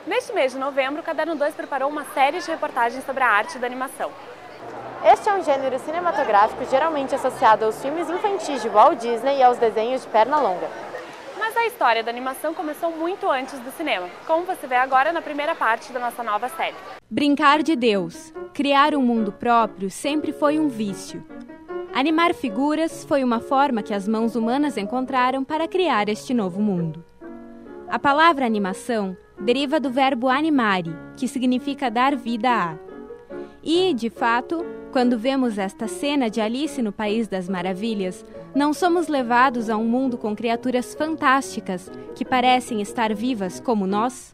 Neste mês de novembro, o Caderno 2 preparou uma série de reportagens sobre a arte da animação. Este é um gênero cinematográfico geralmente associado aos filmes infantis de Walt Disney e aos desenhos de perna longa. Mas a história da animação começou muito antes do cinema, como você vê agora na primeira parte da nossa nova série. Brincar de Deus, criar um mundo próprio sempre foi um vício. Animar figuras foi uma forma que as mãos humanas encontraram para criar este novo mundo. A palavra animação deriva do verbo animare, que significa dar vida a. E, de fato, quando vemos esta cena de Alice no País das Maravilhas, não somos levados a um mundo com criaturas fantásticas que parecem estar vivas como nós?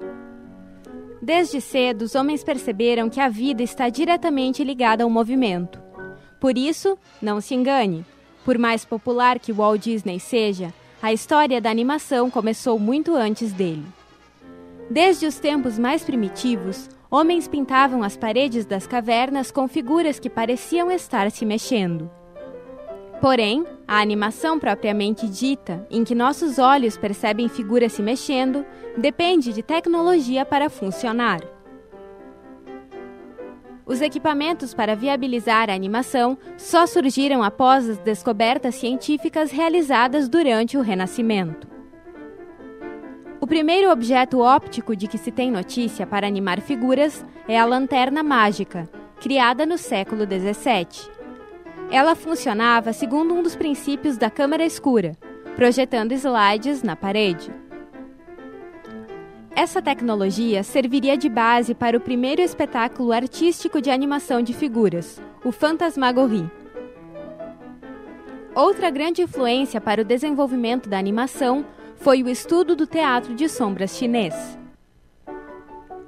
Desde cedo, os homens perceberam que a vida está diretamente ligada ao movimento. Por isso, não se engane, por mais popular que Walt Disney seja, a história da animação começou muito antes dele. Desde os tempos mais primitivos, homens pintavam as paredes das cavernas com figuras que pareciam estar se mexendo. Porém, a animação propriamente dita, em que nossos olhos percebem figuras se mexendo, depende de tecnologia para funcionar. Os equipamentos para viabilizar a animação só surgiram após as descobertas científicas realizadas durante o Renascimento. O primeiro objeto óptico de que se tem notícia para animar figuras é a lanterna mágica, criada no século XVII. Ela funcionava segundo um dos princípios da câmara escura, projetando slides na parede. Essa tecnologia serviria de base para o primeiro espetáculo artístico de animação de figuras, o Fantasmagorie. Outra grande influência para o desenvolvimento da animação foi o estudo do teatro de sombras chinês.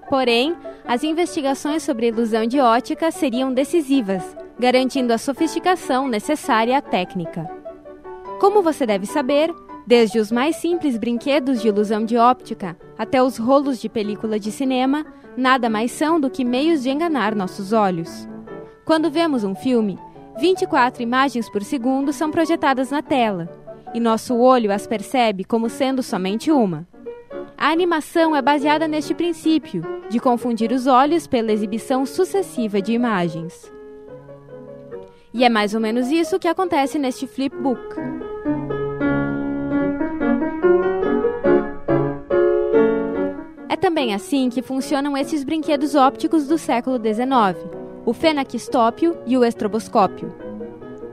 Porém, as investigações sobre a ilusão de ótica seriam decisivas, garantindo a sofisticação necessária à técnica. Como você deve saber, desde os mais simples brinquedos de ilusão de óptica até os rolos de película de cinema, nada mais são do que meios de enganar nossos olhos. Quando vemos um filme, 24 imagens por segundo são projetadas na tela, e nosso olho as percebe como sendo somente uma. A animação é baseada neste princípio, de confundir os olhos pela exibição sucessiva de imagens. E é mais ou menos isso que acontece neste flipbook. É também assim que funcionam esses brinquedos ópticos do século XIX, o fenaquistópio e o estroboscópio.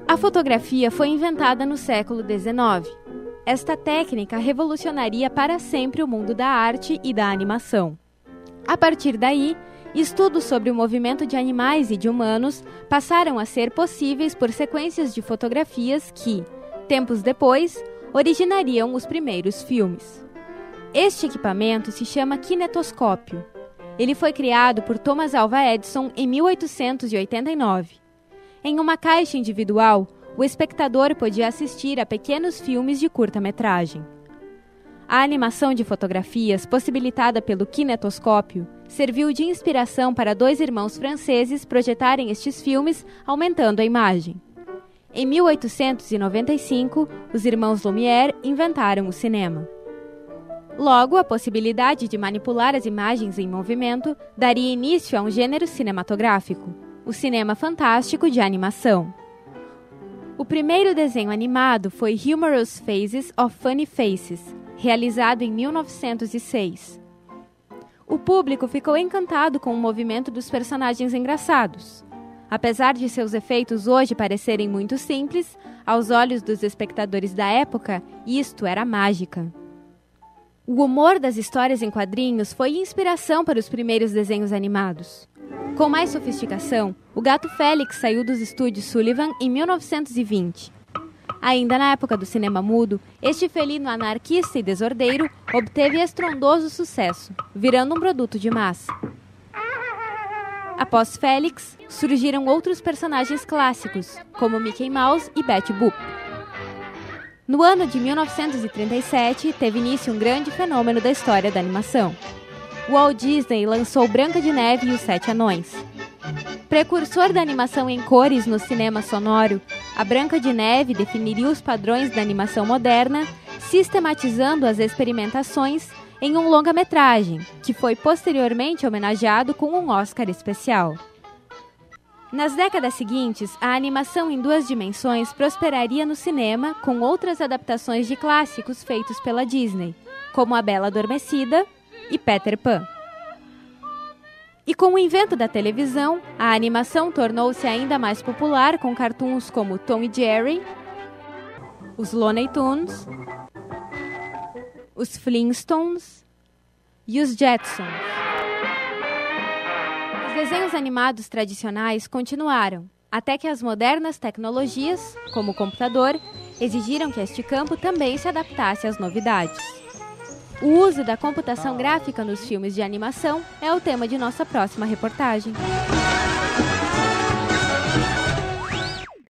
A fotografia foi inventada no século XIX. Esta técnica revolucionaria para sempre o mundo da arte e da animação. A partir daí, estudos sobre o movimento de animais e de humanos passaram a ser possíveis por sequências de fotografias que, tempos depois, originariam os primeiros filmes. Este equipamento se chama kinetoscópio. Ele foi criado por Thomas Alva Edison em 1889. Em uma caixa individual, o espectador podia assistir a pequenos filmes de curta-metragem. A animação de fotografias, possibilitada pelo kinetoscópio, serviu de inspiração para dois irmãos franceses projetarem estes filmes, aumentando a imagem. Em 1895, os irmãos Lumière inventaram o cinema. Logo, a possibilidade de manipular as imagens em movimento daria início a um gênero cinematográfico, o cinema fantástico de animação. O primeiro desenho animado foi Humorous Faces of Funny Faces, realizado em 1906. O público ficou encantado com o movimento dos personagens engraçados. Apesar de seus efeitos hoje parecerem muito simples, aos olhos dos espectadores da época, isto era mágica. O humor das histórias em quadrinhos foi inspiração para os primeiros desenhos animados. Com mais sofisticação, o Gato Félix saiu dos estúdios Sullivan em 1920. Ainda na época do cinema mudo, este felino anarquista e desordeiro obteve estrondoso sucesso, virando um produto de massa. Após Félix, surgiram outros personagens clássicos, como Mickey Mouse e Betty Boop. No ano de 1937, teve início um grande fenômeno da história da animação. Walt Disney lançou Branca de Neve e os Sete Anões. Precursor da animação em cores no cinema sonoro, a Branca de Neve definiria os padrões da animação moderna, sistematizando as experimentações em um longa-metragem, que foi posteriormente homenageado com um Oscar especial. Nas décadas seguintes, a animação em 2 dimensões prosperaria no cinema com outras adaptações de clássicos feitos pela Disney, como A Bela Adormecida e Peter Pan. E com o invento da televisão, a animação tornou-se ainda mais popular com cartoons como Tom e Jerry, os Looney Tunes, os Flintstones e os Jetsons. Os desenhos animados tradicionais continuaram, até que as modernas tecnologias, como o computador, exigiram que este campo também se adaptasse às novidades. O uso da computação gráfica nos filmes de animação é o tema de nossa próxima reportagem.